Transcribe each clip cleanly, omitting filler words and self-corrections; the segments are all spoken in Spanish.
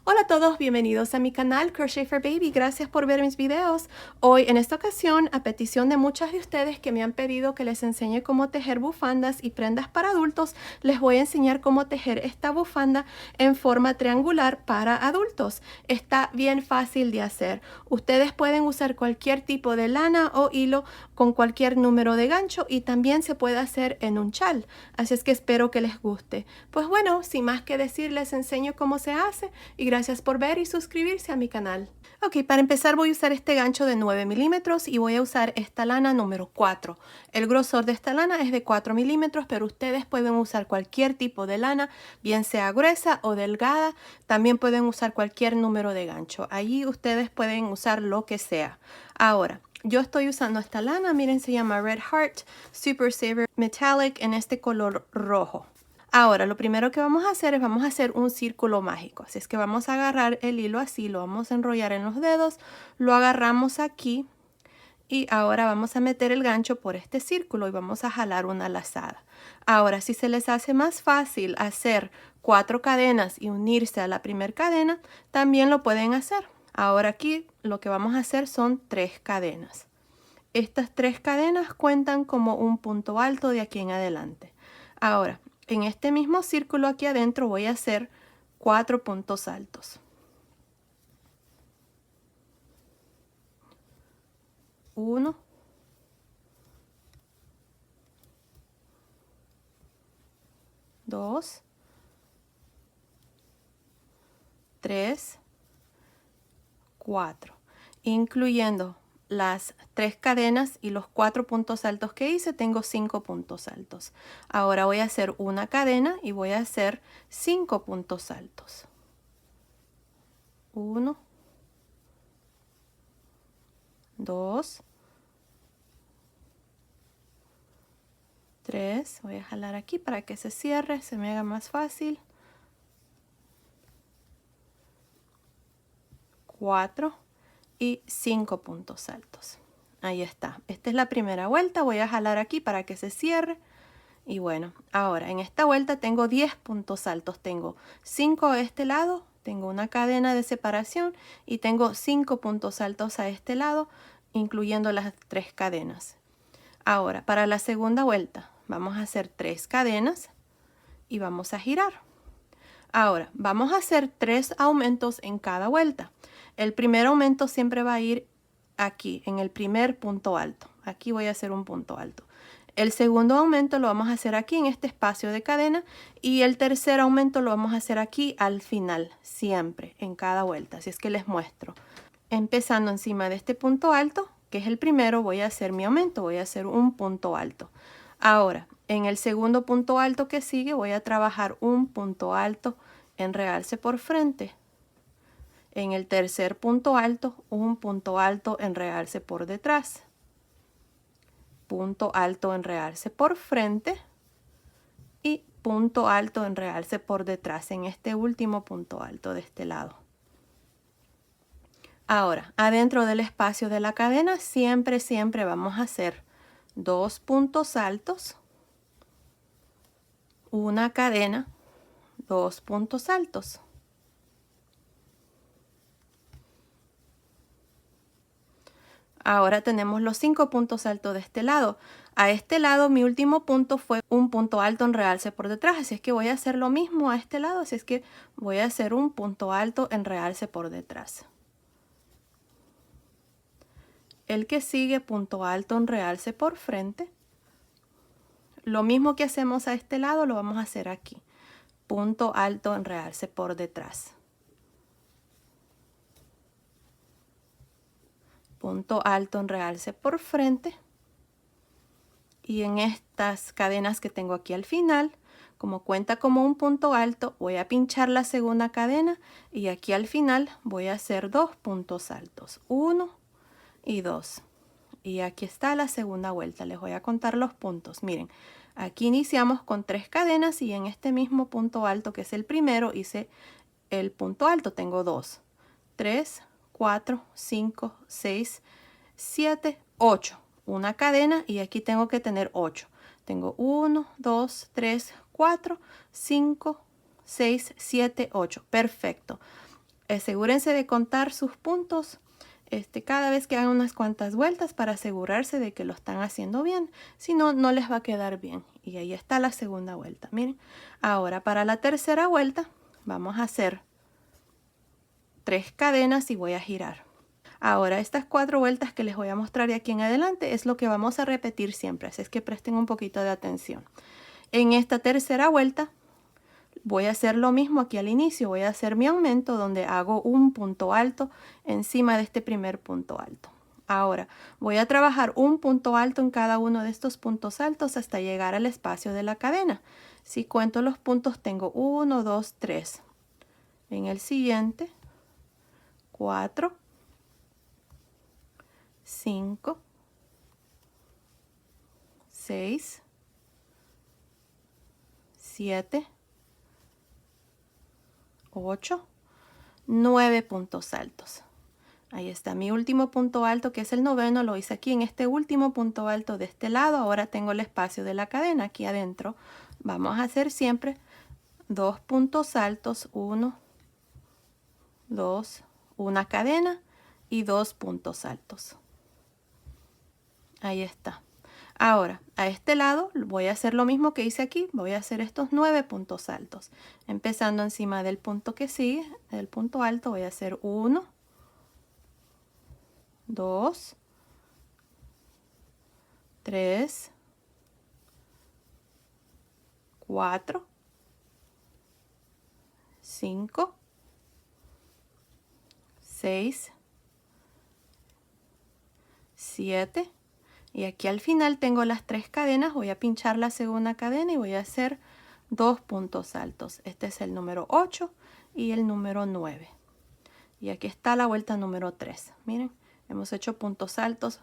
Hola a todos, bienvenidos a mi canal Crochet for Baby. Gracias por ver mis videos. Hoy en esta ocasión, a petición de muchas de ustedes que me han pedido que les enseñe cómo tejer bufandas y prendas para adultos, les voy a enseñar cómo tejer esta bufanda en forma triangular para adultos. Está bien fácil de hacer. Ustedes pueden usar cualquier tipo de lana o hilo con cualquier número de gancho y también se puede hacer en un chal. Así es que espero que les guste. Pues bueno, sin más que decir, les enseño cómo se hace y gracias por ver y suscribirse a mi canal. Ok, para empezar voy a usar este gancho de 9 milímetros y voy a usar esta lana número 4. El grosor de esta lana es de 4 milímetros, pero ustedes pueden usar cualquier tipo de lana, bien sea gruesa o delgada. También pueden usar cualquier número de gancho. Allí ustedes pueden usar lo que sea. Ahora, yo estoy usando esta lana, miren, se llama Red Heart Super Saver Metallic en este color rojo. Ahora, lo primero que vamos a hacer es vamos a hacer un círculo mágico. Así es que vamos a agarrar el hilo así, lo vamos a enrollar en los dedos, lo agarramos aquí y ahora vamos a meter el gancho por este círculo y vamos a jalar una lazada. Ahora, si se les hace más fácil hacer 4 cadenas y unirse a la primera cadena, también lo pueden hacer. Ahora aquí lo que vamos a hacer son 3 cadenas. Estas 3 cadenas cuentan como un punto alto de aquí en adelante. Ahora, en este mismo círculo aquí adentro voy a hacer 4 puntos altos. 1, 2, 3, 4, incluyendo las 3 cadenas y los 4 puntos altos que hice, tengo 5 puntos altos. Ahora voy a hacer una cadena y voy a hacer 5 puntos altos. 1, 2, 3, voy a jalar aquí para que se cierre, se me haga más fácil. 4 y 5 puntos altos. Ahí está. Esta es la primera vuelta. Voy a jalar aquí para que se cierre. Y bueno, ahora en esta vuelta tengo 10 puntos altos. Tengo 5 a este lado, tengo una cadena de separación y tengo 5 puntos altos a este lado, incluyendo las 3 cadenas. Ahora, para la segunda vuelta, vamos a hacer 3 cadenas y vamos a girar. Ahora, vamos a hacer 3 aumentos en cada vuelta. El primer aumento siempre va a ir aquí, en el primer punto alto. Aquí voy a hacer un punto alto. El segundo aumento lo vamos a hacer aquí en este espacio de cadena y el tercer aumento lo vamos a hacer aquí al final, siempre, en cada vuelta. Así es que les muestro. Empezando encima de este punto alto, que es el primero, voy a hacer mi aumento, voy a hacer un punto alto. Ahora, en el segundo punto alto que sigue, voy a trabajar un punto alto en realce por frente. En el tercer punto alto, un punto alto en realce por detrás. Punto alto en realce por frente y punto alto en realce por detrás en este último punto alto de este lado. Ahora, adentro del espacio de la cadena siempre vamos a hacer 2 puntos altos, una cadena, 2 puntos altos. Ahora tenemos los 5 puntos altos de este lado. A este lado mi último punto fue un punto alto en realce por detrás, así es que voy a hacer lo mismo a este lado, así es que voy a hacer un punto alto en realce por detrás. El que sigue, punto alto en realce por frente. Lo mismo que hacemos a este lado lo vamos a hacer aquí. Punto alto en realce por detrás. Punto alto en realce por frente. Y en estas cadenas que tengo aquí al final, como cuenta como un punto alto, voy a pinchar la segunda cadena y aquí al final voy a hacer 2 puntos altos. 1 y 2. Y aquí está la segunda vuelta. Les voy a contar los puntos. Miren, aquí iniciamos con 3 cadenas y en este mismo punto alto, que es el primero, hice el punto alto. Tengo 2, 3, 4, 5, 6, 7, 8. Una cadena y aquí tengo que tener 8. Tengo 1, 2, 3, 4, 5, 6, 7, 8. Perfecto. Asegúrense de contar sus puntos cada vez que hagan unas cuantas vueltas para asegurarse de que lo están haciendo bien. Si no, no les va a quedar bien. Y ahí está la segunda vuelta. Miren, ahora para la tercera vuelta vamos a hacer 3 cadenas y voy a girar. Ahora estas 4 vueltas que les voy a mostrar de aquí en adelante es lo que vamos a repetir siempre, así es que presten un poquito de atención. En esta tercera vuelta voy a hacer lo mismo aquí al inicio, voy a hacer mi aumento donde hago un punto alto encima de este primer punto alto. Ahora voy a trabajar un punto alto en cada uno de estos puntos altos hasta llegar al espacio de la cadena. Si cuento los puntos tengo 1, 2, 3. En el siguiente 4, 5, 6, 7, 8, 9 puntos altos. Ahí está mi último punto alto, que es el noveno, lo hice aquí en este último punto alto de este lado. Ahora tengo el espacio de la cadena aquí adentro. Vamos a hacer siempre 2 puntos altos, 1, 2, una cadena y 2 puntos altos. Ahí está. Ahora, a este lado voy a hacer lo mismo que hice aquí. Voy a hacer estos 9 puntos altos. Empezando encima del punto que sigue, del punto alto, voy a hacer 1, 2, 3, 4, 5, 6, 7. Y aquí al final tengo las 3 cadenas, voy a pinchar la segunda cadena y voy a hacer 2 puntos altos. Este es el número 8 y el número 9. Y aquí está la vuelta número 3. Miren, hemos hecho puntos altos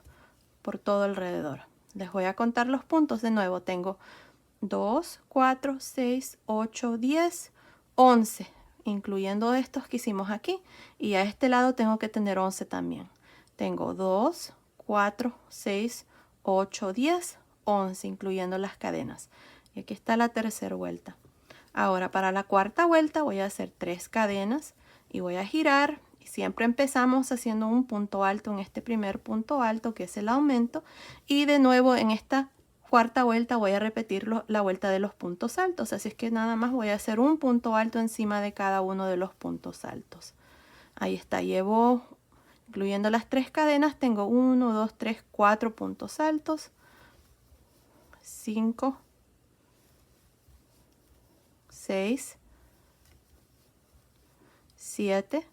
por todo alrededor. Les voy a contar los puntos de nuevo. Tengo 2, 4, 6, 8, 10, 11, incluyendo estos que hicimos aquí. Y a este lado tengo que tener 11 también. Tengo 2, 4, 6, 8, 10, 11, incluyendo las cadenas. Y aquí está la tercera vuelta. Ahora para la cuarta vuelta voy a hacer 3 cadenas y voy a girar. Y siempre empezamos haciendo un punto alto en este primer punto alto, que es el aumento. Y de nuevo en esta cuarta vuelta voy a repetir la vuelta de los puntos altos. Así es que nada más voy a hacer un punto alto encima de cada uno de los puntos altos. Ahí está, llevo... Incluyendo las 3 cadenas, tengo 1, 2, 3, 4 puntos altos, 5, 6, 7,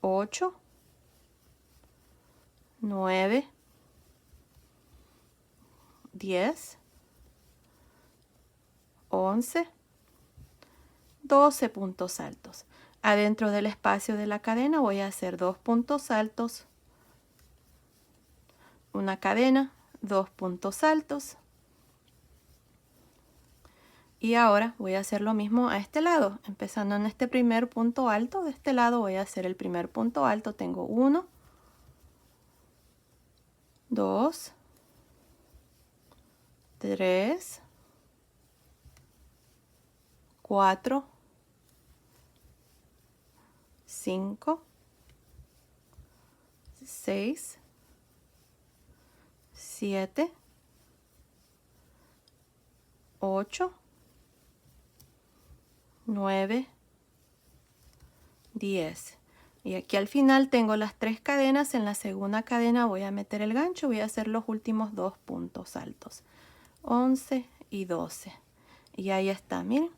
8, 9, 10, 11, 12 puntos altos. Adentro del espacio de la cadena voy a hacer 2 puntos altos, una cadena, 2 puntos altos. Y ahora voy a hacer lo mismo a este lado. Empezando en este primer punto alto, de este lado voy a hacer el primer punto alto. Tengo 1, 2, 3, 4, 5, 6, 7, 8, 9, 10. Y aquí al final tengo las 3 cadenas. En la segunda cadena voy a meter el gancho, voy a hacer los últimos 2 puntos altos, 11 y 12. Y ahí está, miren.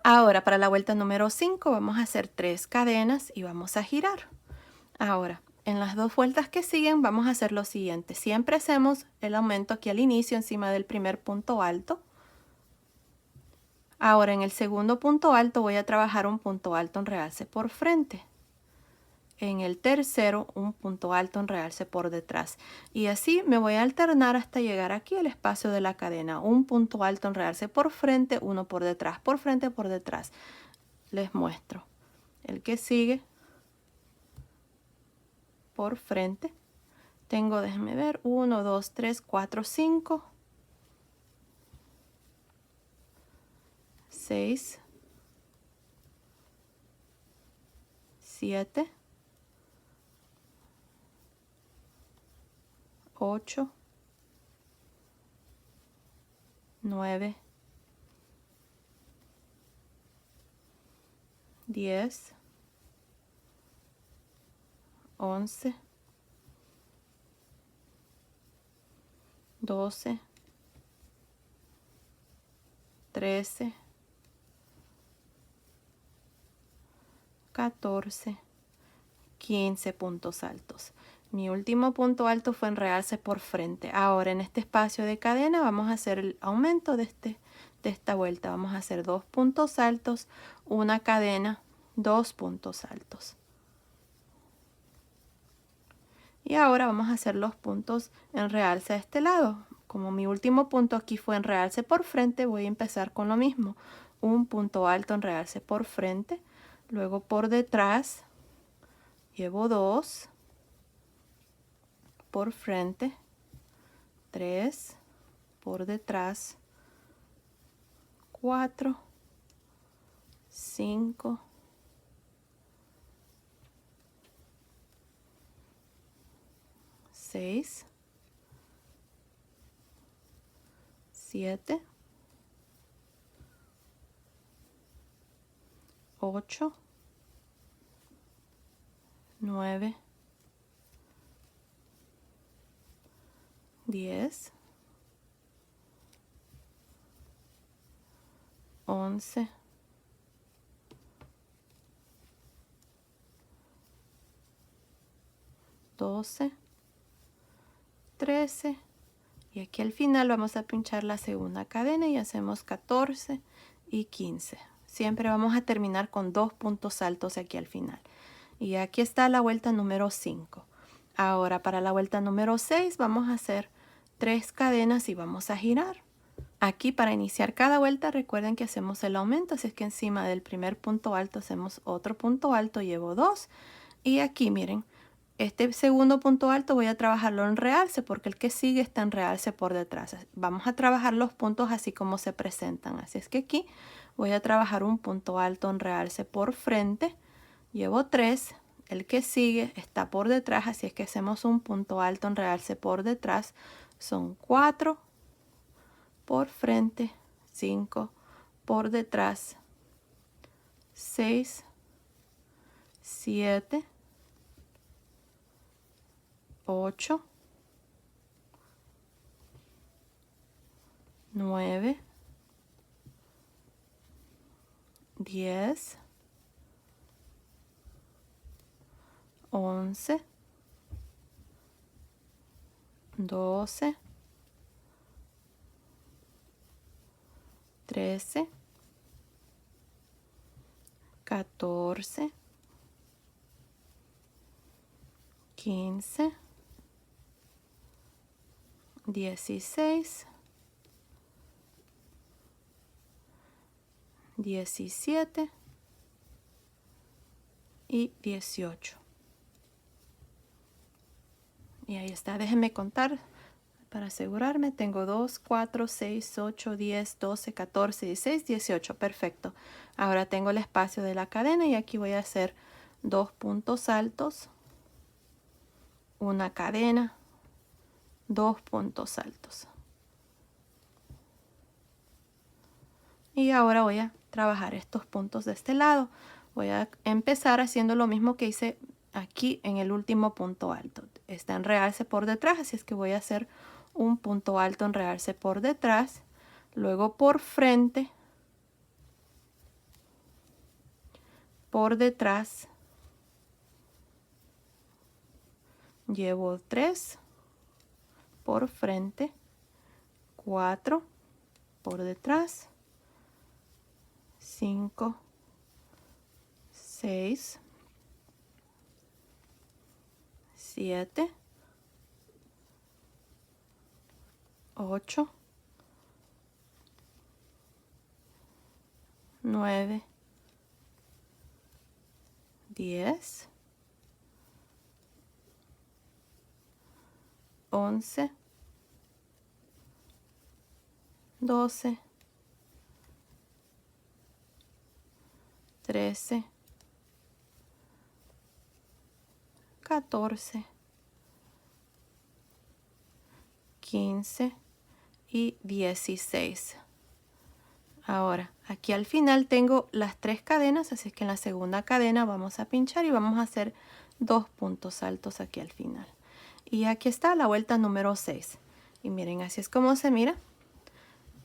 Ahora para la vuelta número 5 vamos a hacer 3 cadenas y vamos a girar. Ahora, en las 2 vueltas que siguen vamos a hacer lo siguiente. Siempre hacemos el aumento aquí al inicio encima del primer punto alto. Ahora en el segundo punto alto voy a trabajar un punto alto en realce por frente. En el tercero un punto alto en realce por detrás. Y así me voy a alternar hasta llegar aquí al espacio de la cadena. Un punto alto en realce por frente, uno por detrás, por frente, por detrás. Les muestro. El que sigue por frente. Tengo, déjenme ver, 1, 2, 3, 4, 5, 6, 7, 8, 9, 10, 11, 12, 13, 14, 15 puntos altos. Mi último punto alto fue en realce por frente. Ahora en este espacio de cadena vamos a hacer el aumento de esta vuelta. Vamos a hacer 2 puntos altos, una cadena, 2 puntos altos. Y ahora vamos a hacer los puntos en realce de este lado. Como mi último punto aquí fue en realce por frente, voy a empezar con lo mismo. Un punto alto en realce por frente, luego por detrás llevo 2, por frente, 3, por detrás, 4, 5, 6, 7, 8, 9, 10, 11, 12, 13 y aquí al final vamos a pinchar la segunda cadena y hacemos 14 y 15. Siempre vamos a terminar con 2 puntos altos aquí al final. Y aquí está la vuelta número 5. Ahora para la vuelta número 6 vamos a hacer 3 cadenas y vamos a girar. Aquí para iniciar cada vuelta recuerden que hacemos el aumento, así es que encima del primer punto alto hacemos otro punto alto, llevo 2 y aquí miren, este segundo punto alto voy a trabajarlo en realce porque el que sigue está en realce por detrás. Vamos a trabajar los puntos así como se presentan, así es que aquí voy a trabajar un punto alto en realce por frente, llevo 3, el que sigue está por detrás, así es que hacemos un punto alto en realce por detrás, son 4, por frente, 5, por detrás, 6, 7, 8, 9, 10, 11, 12, 13, 14, 15, 16, 17 y 18. Y ahí está, déjenme contar para asegurarme. Tengo 2, 4, 6, 8, 10, 12, 14, 16, 18. Perfecto. Ahora tengo el espacio de la cadena y aquí voy a hacer 2 puntos altos, una cadena, 2 puntos altos. Y ahora voy a trabajar estos puntos de este lado. Voy a empezar haciendo lo mismo que hice aquí en el último punto alto. Está en realce por detrás, así es que voy a hacer un punto alto en realce por detrás, luego por frente, por detrás, llevo 3, por frente, 4, por detrás, 5, 6, 7, 8, 9, 10, 11, 12, 13, 14, 15 y 16. Ahora, aquí al final tengo las 3 cadenas, así que en la segunda cadena vamos a pinchar y vamos a hacer 2 puntos altos aquí al final. Y aquí está la vuelta número 6. Y miren, así es como se mira.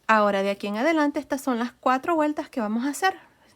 Ahora, de aquí en adelante, estas son las 4 vueltas que vamos a hacer.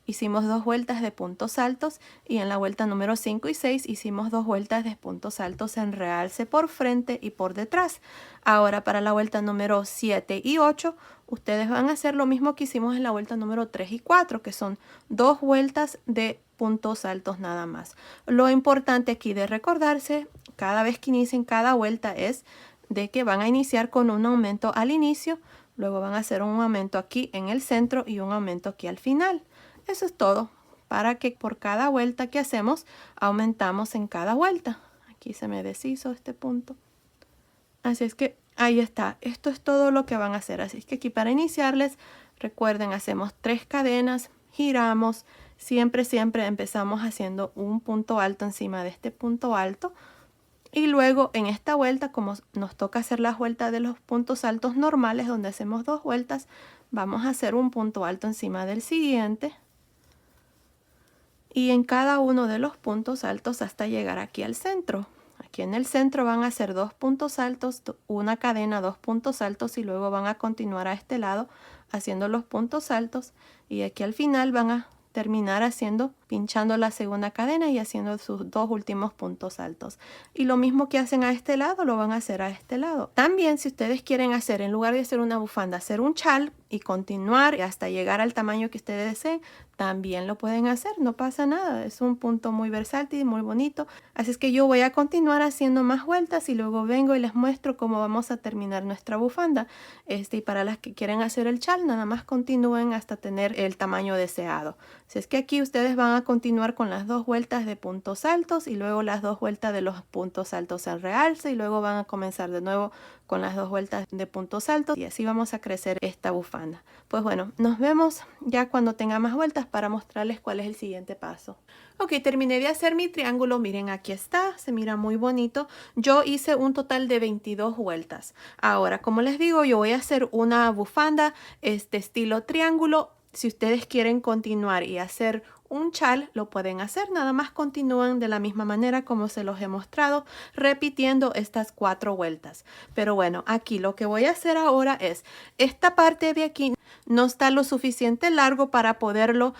Hicimos 2 vueltas de puntos altos y en la vuelta número 5 y 6 hicimos 2 vueltas de puntos altos en realce por frente y por detrás. Ahora para la vuelta número 7 y 8 ustedes van a hacer lo mismo que hicimos en la vuelta número 3 y 4, que son 2 vueltas de puntos altos nada más. Lo importante aquí de recordarse cada vez que inicien cada vuelta es de que van a iniciar con un aumento al inicio, luego van a hacer un aumento aquí en el centro y un aumento aquí al final. Eso es todo, para que por cada vuelta que hacemos, aumentamos en cada vuelta. Aquí se me deshizo este punto. Así es que ahí está. Esto es todo lo que van a hacer. Así es que aquí para iniciarles, recuerden, hacemos 3 cadenas, giramos. Siempre empezamos haciendo un punto alto encima de este punto alto. Y luego en esta vuelta, como nos toca hacer las vueltas de los puntos altos normales, donde hacemos 2 vueltas, vamos a hacer un punto alto encima del siguiente. Y en cada uno de los puntos altos hasta llegar aquí al centro. Aquí en el centro van a hacer 2 puntos altos, una cadena, 2 puntos altos y luego van a continuar a este lado haciendo los puntos altos y aquí al final van a terminar pinchando la segunda cadena y haciendo sus 2 últimos puntos altos. Y lo mismo que hacen a este lado, lo van a hacer a este lado. También si ustedes quieren hacer, en lugar de hacer una bufanda, hacer un chal y continuar hasta llegar al tamaño que ustedes deseen, también lo pueden hacer, no pasa nada. Es un punto muy versátil, muy bonito. Así es que yo voy a continuar haciendo más vueltas y luego vengo y les muestro cómo vamos a terminar nuestra bufanda. Y para las que quieren hacer el chal, nada más continúen hasta tener el tamaño deseado. Así es que aquí ustedes van a continuar con las 2 vueltas de puntos altos y luego las 2 vueltas de los puntos altos al realce y luego van a comenzar de nuevo con las 2 vueltas de puntos altos y así vamos a crecer esta bufanda. Pues bueno, nos vemos ya cuando tenga más vueltas para mostrarles cuál es el siguiente paso. Ok, terminé de hacer mi triángulo. Miren, aquí está, se mira muy bonito. Yo hice un total de 22 vueltas. Ahora, como les digo, yo voy a hacer una bufanda estilo triángulo. Si ustedes quieren continuar y hacer un chal, lo pueden hacer. Nada más continúan de la misma manera como se los he mostrado, repitiendo estas 4 vueltas. Pero bueno, aquí lo que voy a hacer ahora es, esta parte de aquí no está lo suficiente largo para poderlo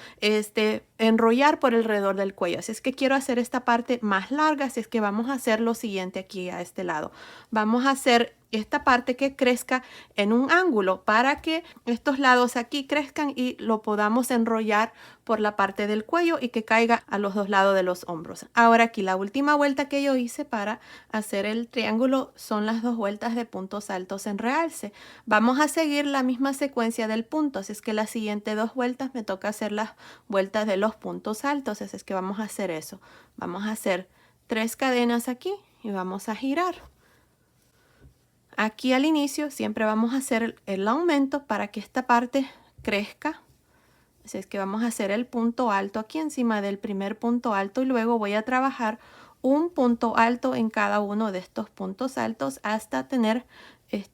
enrollar por alrededor del cuello. Así es que quiero hacer esta parte más larga, así es que vamos a hacer lo siguiente aquí a este lado. Vamos a hacer esta parte que crezca en un ángulo para que estos lados aquí crezcan y lo podamos enrollar por la parte del cuello y que caiga a los 2 lados de los hombros. Ahora aquí la última vuelta que yo hice para hacer el triángulo son las 2 vueltas de puntos altos en realce. Vamos a seguir la misma secuencia del punto, así es que las siguientes 2 vueltas me toca hacer las vueltas de los puntos altos, así es que vamos a hacer eso. Vamos a hacer 3 cadenas aquí y vamos a girar. Aquí al inicio siempre vamos a hacer el aumento para que esta parte crezca. Así es que vamos a hacer el punto alto aquí encima del primer punto alto y luego voy a trabajar un punto alto en cada uno de estos puntos altos hasta tener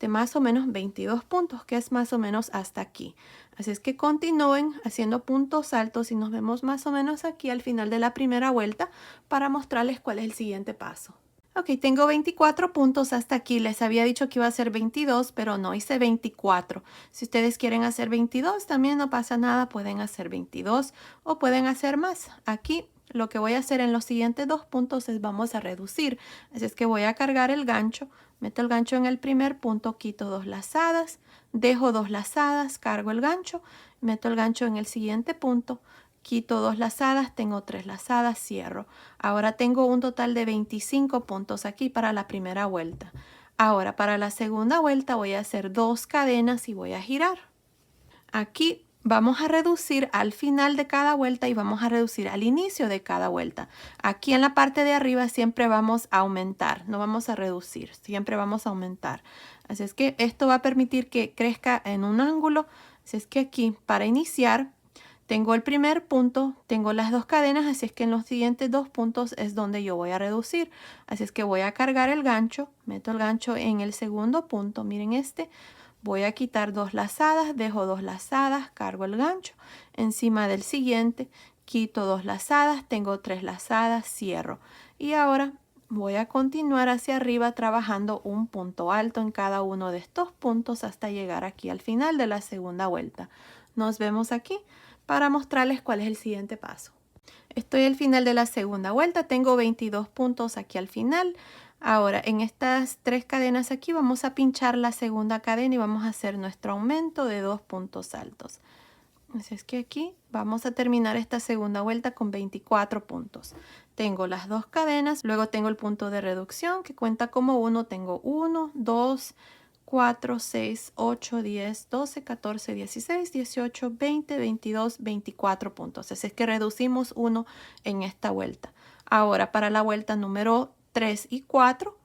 más o menos 22 puntos, que es más o menos hasta aquí. Así es que continúen haciendo puntos altos y nos vemos más o menos aquí al final de la primera vuelta para mostrarles cuál es el siguiente paso. Ok, tengo 24 puntos hasta aquí. Les había dicho que iba a hacer 22, pero no, hice 24. Si ustedes quieren hacer 22, también no pasa nada. Pueden hacer 22 o pueden hacer más. Aquí lo que voy a hacer en los siguientes 2 puntos es vamos a reducir. Así es que voy a cargar el gancho. Meto el gancho en el primer punto, quito 2 lazadas, dejo 2 lazadas, cargo el gancho, meto el gancho en el siguiente punto. Quito 2 lazadas, tengo 3 lazadas, cierro. Ahora tengo un total de 25 puntos aquí para la primera vuelta. Ahora para la segunda vuelta voy a hacer 2 cadenas y voy a girar. Aquí vamos a reducir al final de cada vuelta y vamos a reducir al inicio de cada vuelta. Aquí en la parte de arriba siempre vamos a aumentar, no vamos a reducir, siempre vamos a aumentar. Así es que esto va a permitir que crezca en un ángulo. Así es que aquí para iniciar Tengo el primer punto, tengo las dos cadenas, así es que en los siguientes dos puntos es donde yo voy a reducir. Así es que voy a cargar el gancho, meto el gancho en el segundo punto, miren este. Voy a quitar dos lazadas, dejo dos lazadas, cargo el gancho. Encima del siguiente, quito dos lazadas, tengo tres lazadas, cierro. Y ahora voy a continuar hacia arriba trabajando un punto alto en cada uno de estos puntos hasta llegar aquí al final de la segunda vuelta. Nos vemos aquí para mostrarles cuál es el siguiente paso. Estoy al final de la segunda vuelta, tengo 22 puntos aquí al final. Ahora en estas tres cadenas aquí vamos a pinchar la segunda cadena y vamos a hacer nuestro aumento de 2 puntos altos. Así es que aquí vamos a terminar esta segunda vuelta con 24 puntos. Tengo las dos cadenas, luego tengo el punto de reducción que cuenta como 1. Tengo 1, 2, 4, 6, 8, 10, 12, 14, 16, 18, 20, 22, 24 puntos. Así es que reducimos 1 en esta vuelta. Ahora para la vuelta número 3 y 4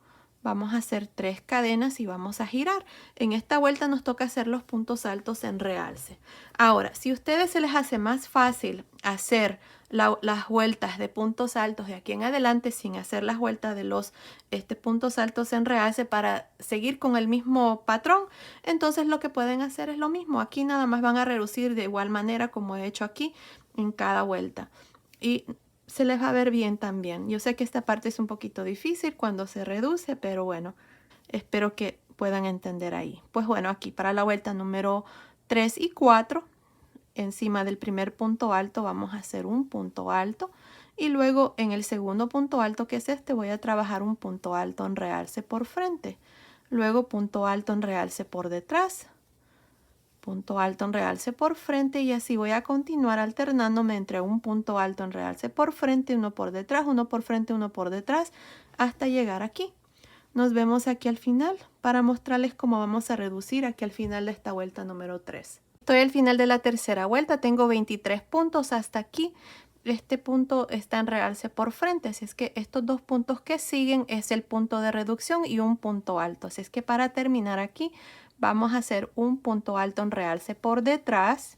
vamos a hacer 3 cadenas y vamos a girar. En esta vuelta nos toca hacer los puntos altos en realce. Ahora, si a ustedes se les hace más fácil hacer las vueltas de puntos altos de aquí en adelante sin hacer las vueltas de los puntos altos en realce para seguir con el mismo patrón, entonces lo que pueden hacer es lo mismo. Aquí nada más van a reducir de igual manera como he hecho aquí en cada vuelta. Y se les va a ver bien también. Yo sé que esta parte es un poquito difícil cuando se reduce, pero bueno, espero que puedan entender ahí. Pues bueno, aquí para la vuelta número 3 y 4, encima del primer punto alto vamos a hacer un punto alto y luego en el segundo punto alto, que es este, voy a trabajar un punto alto en realce por frente, luego punto alto en realce por detrás, punto alto en realce por frente, y así voy a continuar alternándome entre un punto alto en realce por frente, uno por detrás, uno por frente, uno por detrás, hasta llegar aquí. Nos vemos aquí al final para mostrarles cómo vamos a reducir aquí al final de esta vuelta número 3. Estoy al final de la tercera vuelta, tengo 23 puntos hasta aquí. Este punto está en realce por frente, así es que estos dos puntos que siguen es el punto de reducción y un punto alto. Así es que para terminar aquí vamos a hacer un punto alto en realce por detrás.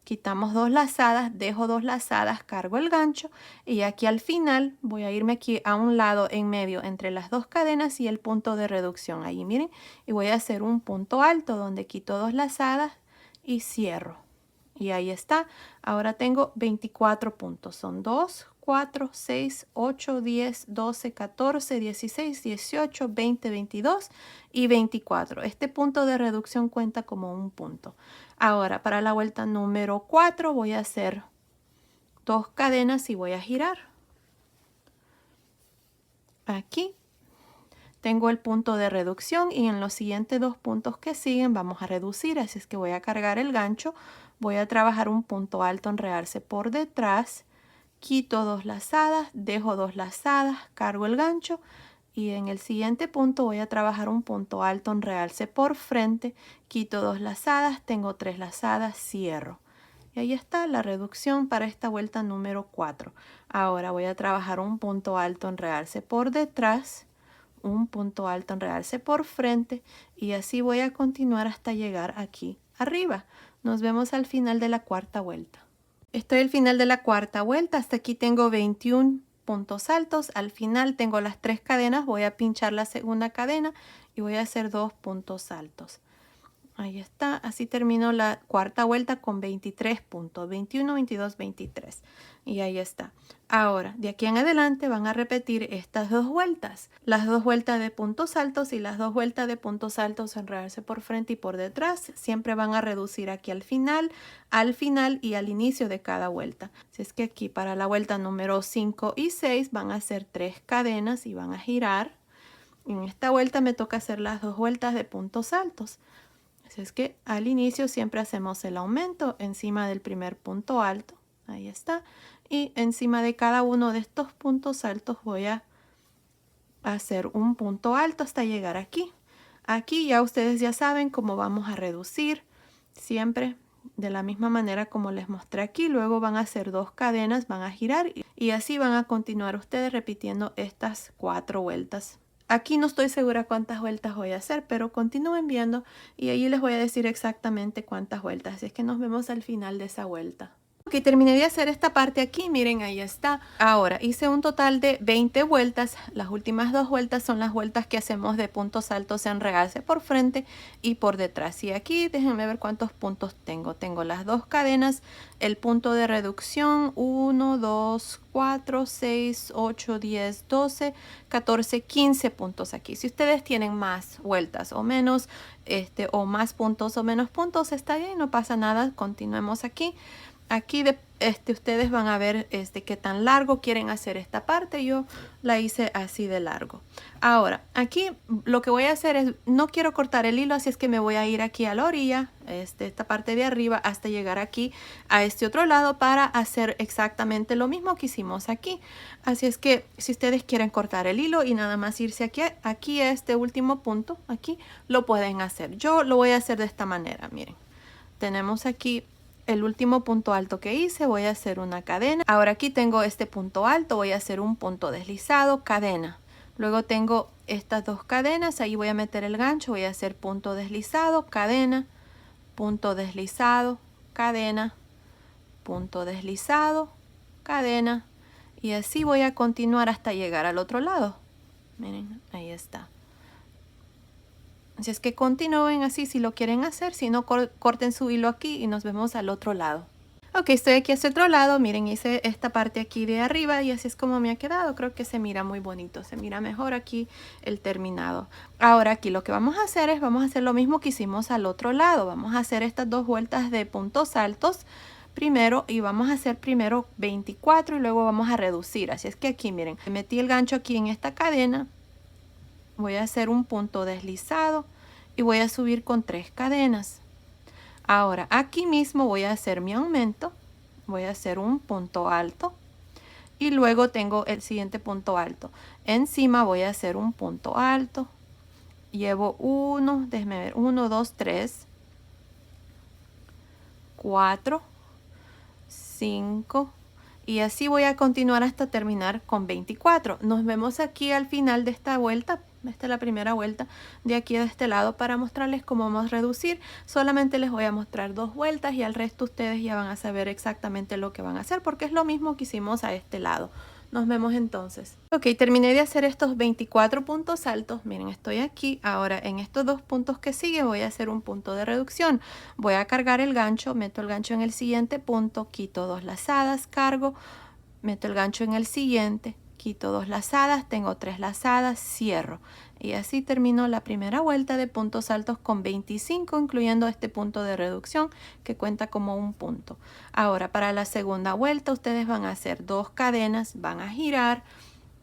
Quitamos dos lazadas, dejo dos lazadas, cargo el gancho y aquí al final voy a irme aquí a un lado en medio entre las dos cadenas y el punto de reducción. Ahí miren, y voy a hacer un punto alto donde quito dos lazadas y cierro. Y ahí está. Ahora tengo 24 puntos. Son 2, 4, 6, 8, 10, 12, 14, 16, 18, 20, 22 y 24. Este punto de reducción cuenta como un punto. Ahora para la vuelta número 4 voy a hacer 2 cadenas y voy a girar. Aquí tengo el punto de reducción y en los siguientes dos puntos que siguen vamos a reducir, así es que voy a cargar el gancho, voy a trabajar un punto alto en realce por detrás, quito dos lazadas, dejo dos lazadas, cargo el gancho y en el siguiente punto voy a trabajar un punto alto en realce por frente, quito dos lazadas, tengo tres lazadas, cierro. Y ahí está la reducción para esta vuelta número 4. Ahora voy a trabajar un punto alto en realce por detrás, un punto alto en realce por frente y así voy a continuar hasta llegar aquí arriba. Nos vemos al final de la cuarta vuelta. Estoy al final de la cuarta vuelta, hasta aquí tengo 21 puntos altos. Al final tengo las 3 cadenas, voy a pinchar la segunda cadena y voy a hacer 2 puntos altos. Ahí está, así termino la cuarta vuelta con 23 puntos, 21, 22, 23. Y ahí está. Ahora, de aquí en adelante van a repetir estas dos vueltas. Las dos vueltas de puntos altos y las dos vueltas de puntos altos enredarse por frente y por detrás. Siempre van a reducir aquí al final y al inicio de cada vuelta. Así es que aquí para la vuelta número 5 y 6 van a hacer 3 cadenas y van a girar. En esta vuelta me toca hacer las dos vueltas de puntos altos. Así es que al inicio siempre hacemos el aumento encima del primer punto alto. Ahí está. Y encima de cada uno de estos puntos altos voy a hacer un punto alto hasta llegar aquí. Aquí ya ustedes ya saben cómo vamos a reducir. Siempre de la misma manera como les mostré aquí. Luego van a hacer 2 cadenas, van a girar y así van a continuar ustedes repitiendo estas 4 vueltas. Aquí no estoy segura cuántas vueltas voy a hacer, pero continúen viendo y ahí les voy a decir exactamente cuántas vueltas. Así es que nos vemos al final de esa vuelta. Ok, terminé de hacer esta parte aquí, miren, ahí está. Ahora hice un total de 20 vueltas. Las últimas 2 vueltas son las vueltas que hacemos de puntos altos en realce por frente y por detrás. Y aquí déjenme ver cuántos puntos tengo. Tengo las 2 cadenas, el punto de reducción, 1, 2, 4, 6, 8, 10, 12, 14, 15 puntos aquí. Si ustedes tienen más vueltas o menos, o más puntos o menos puntos, está bien, no pasa nada. Continuemos aquí. Aquí ustedes van a ver qué tan largo quieren hacer esta parte. Yo la hice así de largo. Ahora, aquí lo que voy a hacer es, no quiero cortar el hilo, así es que me voy a ir aquí a la orilla, esta parte de arriba, hasta llegar aquí a este otro lado para hacer exactamente lo mismo que hicimos aquí. Así es que si ustedes quieren cortar el hilo y nada más irse aquí a este último punto, aquí lo pueden hacer. Yo lo voy a hacer de esta manera, miren. Tenemos aquí el último punto alto que hice, voy a hacer una cadena. Ahora aquí tengo este punto alto, voy a hacer un punto deslizado, cadena. Luego tengo estas 2 cadenas, ahí voy a meter el gancho, voy a hacer punto deslizado, cadena, punto deslizado, cadena, punto deslizado, cadena. Y así voy a continuar hasta llegar al otro lado. Miren, ahí está. Así es que continúen así si lo quieren hacer, si no corten su hilo aquí y nos vemos al otro lado. Ok, estoy aquí hacia otro lado, miren, hice esta parte aquí de arriba y así es como me ha quedado. Creo que se mira muy bonito, se mira mejor aquí el terminado. Ahora aquí lo que vamos a hacer es, vamos a hacer lo mismo que hicimos al otro lado. Vamos a hacer estas 2 vueltas de puntos altos primero y vamos a hacer primero 24 y luego vamos a reducir. Así es que aquí miren, metí el gancho aquí en esta cadena. Voy a hacer un punto deslizado y voy a subir con 3 cadenas. Ahora aquí mismo voy a hacer mi aumento, voy a hacer un punto alto y luego tengo el siguiente punto alto. Encima voy a hacer un punto alto, llevo 1, déjenme ver, 1, 2, 3, 4, 5 y así voy a continuar hasta terminar con 24. Nos vemos aquí al final de esta vuelta. Esta es la primera vuelta de aquí de este lado para mostrarles cómo vamos a reducir. Solamente les voy a mostrar 2 vueltas y al resto ustedes ya van a saber exactamente lo que van a hacer porque es lo mismo que hicimos a este lado. Nos vemos entonces. Ok, terminé de hacer estos 24 puntos altos. Miren, estoy aquí. Ahora en estos 2 puntos que siguen voy a hacer un punto de reducción. Voy a cargar el gancho, meto el gancho en el siguiente punto, quito 2 lazadas, cargo, meto el gancho en el siguiente, quito 2 lazadas, tengo 3 lazadas, cierro. Y así termino la primera vuelta de puntos altos con 25, incluyendo este punto de reducción que cuenta como un punto. Ahora para la segunda vuelta ustedes van a hacer 2 cadenas, van a girar.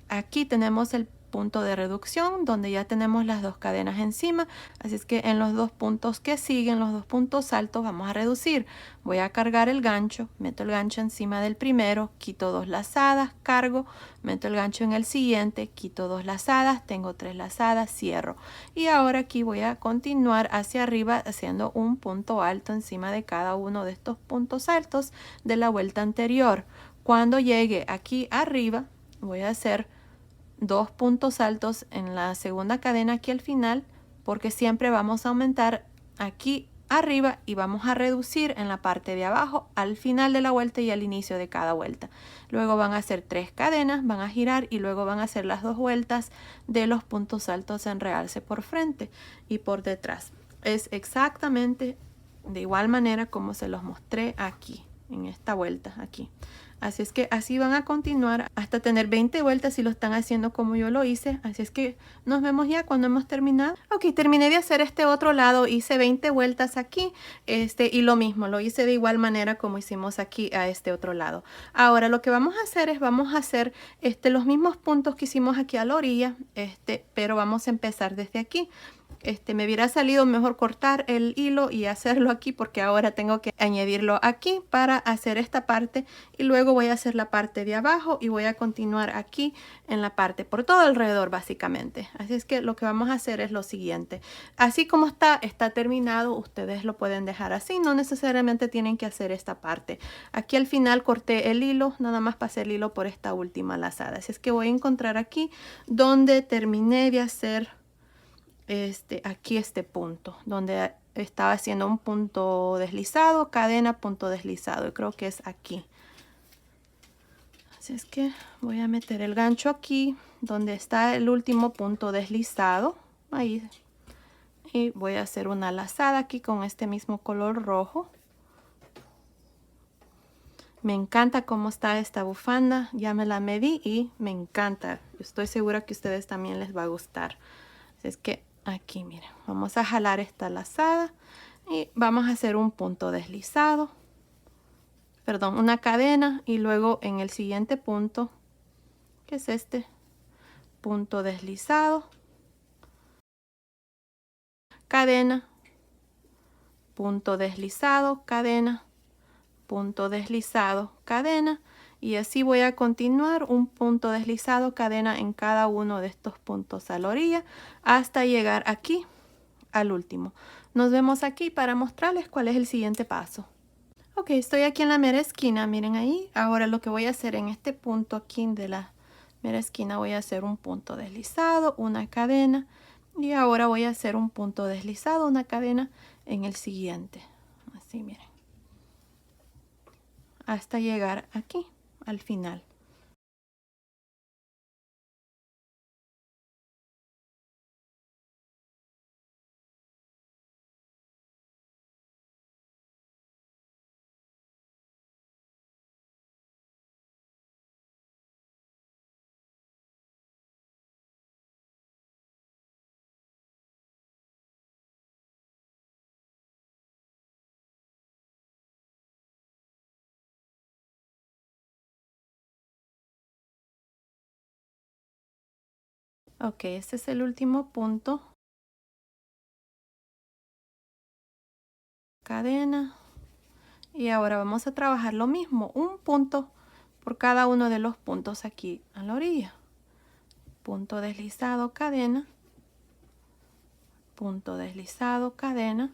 Aquí tenemos el punto de reducción donde ya tenemos las 2 cadenas encima, así es que en los 2 puntos que siguen, los 2 puntos altos, vamos a reducir. Voy a cargar el gancho, meto el gancho encima del primero, quito 2 lazadas, cargo, meto el gancho en el siguiente, quito 2 lazadas, tengo 3 lazadas, cierro. Y ahora aquí voy a continuar hacia arriba haciendo un punto alto encima de cada uno de estos puntos altos de la vuelta anterior. Cuando llegue aquí arriba, voy a hacer 2 puntos altos en la segunda cadena aquí al final, porque siempre vamos a aumentar aquí arriba y vamos a reducir en la parte de abajo al final de la vuelta y al inicio de cada vuelta. Luego van a hacer 3 cadenas, van a girar y luego van a hacer las 2 vueltas de los puntos altos en realce por frente y por detrás. Es exactamente de igual manera como se los mostré aquí, en esta vuelta aquí. Así es que así van a continuar hasta tener 20 vueltas si lo están haciendo como yo lo hice. Así es que nos vemos ya cuando hemos terminado. Ok, terminé de hacer este otro lado. Hice 20 vueltas aquí y lo mismo, lo hice de igual manera como hicimos aquí a este otro lado. Ahora lo que vamos a hacer es, vamos a hacer los mismos puntos que hicimos aquí a la orilla, pero vamos a empezar desde aquí. Me hubiera salido mejor cortar el hilo y hacerlo aquí porque ahora tengo que añadirlo aquí para hacer esta parte y luego voy a hacer la parte de abajo y voy a continuar aquí en la parte por todo alrededor básicamente. Así es que lo que vamos a hacer es lo siguiente. Así como está terminado, ustedes lo pueden dejar así, no necesariamente tienen que hacer esta parte. Aquí al final corté el hilo, nada más pasé el hilo por esta última lazada. Así es que voy a encontrar aquí donde terminé de hacer aquí este punto donde estaba haciendo un punto deslizado, cadena, punto deslizado, y creo que es aquí. Así es que voy a meter el gancho aquí donde está el último punto deslizado, ahí, y voy a hacer una lazada aquí con este mismo color rojo. Me encanta cómo está esta bufanda, ya me la medí y me encanta. Estoy segura que a ustedes también les va a gustar. Así es que aquí, miren, vamos a jalar esta lazada y vamos a hacer un punto deslizado. Perdón, una cadena, y luego en el siguiente punto, que es este, punto deslizado, cadena, punto deslizado, cadena, punto deslizado, cadena, y así voy a continuar un punto deslizado, cadena en cada uno de estos puntos a la orilla hasta llegar aquí al último. Nos vemos aquí para mostrarles cuál es el siguiente paso. Ok, estoy aquí en la mera esquina, miren ahí. Ahora lo que voy a hacer en este punto aquí de la mera esquina, voy a hacer un punto deslizado, una cadena, y ahora voy a hacer un punto deslizado, una cadena en el siguiente. Así, miren. Hasta llegar aquí, al final. Ok, este es el último punto. Cadena. Y ahora vamos a trabajar lo mismo, un punto por cada uno de los puntos aquí a la orilla. Punto deslizado, cadena. Punto deslizado, cadena.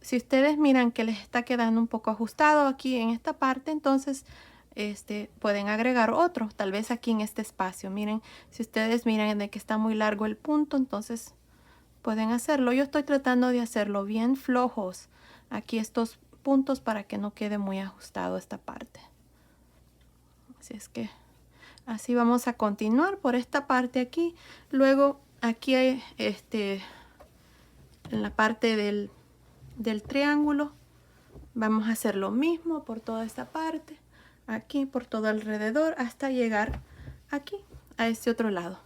Si ustedes miran que les está quedando un poco ajustado aquí en esta parte, entonces pueden agregar otro, tal vez aquí en este espacio. Miren, si ustedes miran de que está muy largo el punto, entonces pueden hacerlo. Yo estoy tratando de hacerlo bien flojos aquí estos puntos para que no quede muy ajustado esta parte. Así es que así vamos a continuar por esta parte aquí. Luego aquí hay en la parte del triángulo vamos a hacer lo mismo por toda esta parte, aquí por todo alrededor hasta llegar aquí a este otro lado.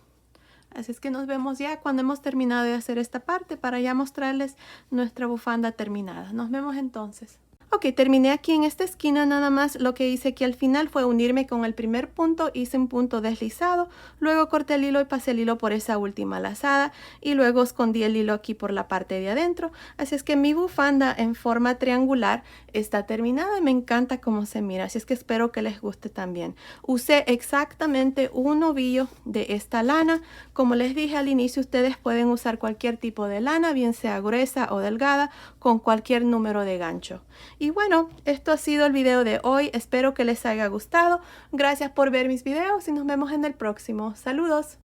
Así es que nos vemos ya cuando hemos terminado de hacer esta parte para ya mostrarles nuestra bufanda terminada. Nos vemos entonces. Ok, terminé aquí en esta esquina. Nada más lo que hice aquí al final fue unirme con el primer punto, hice un punto deslizado, luego corté el hilo y pasé el hilo por esa última lazada y luego escondí el hilo aquí por la parte de adentro. Así es que mi bufanda en forma triangular está terminada y me encanta cómo se mira, así es que espero que les guste también. Usé exactamente un ovillo de esta lana. Como les dije al inicio, ustedes pueden usar cualquier tipo de lana, bien sea gruesa o delgada, con cualquier número de gancho. Y bueno, esto ha sido el video de hoy. Espero que les haya gustado. Gracias por ver mis videos y nos vemos en el próximo. Saludos.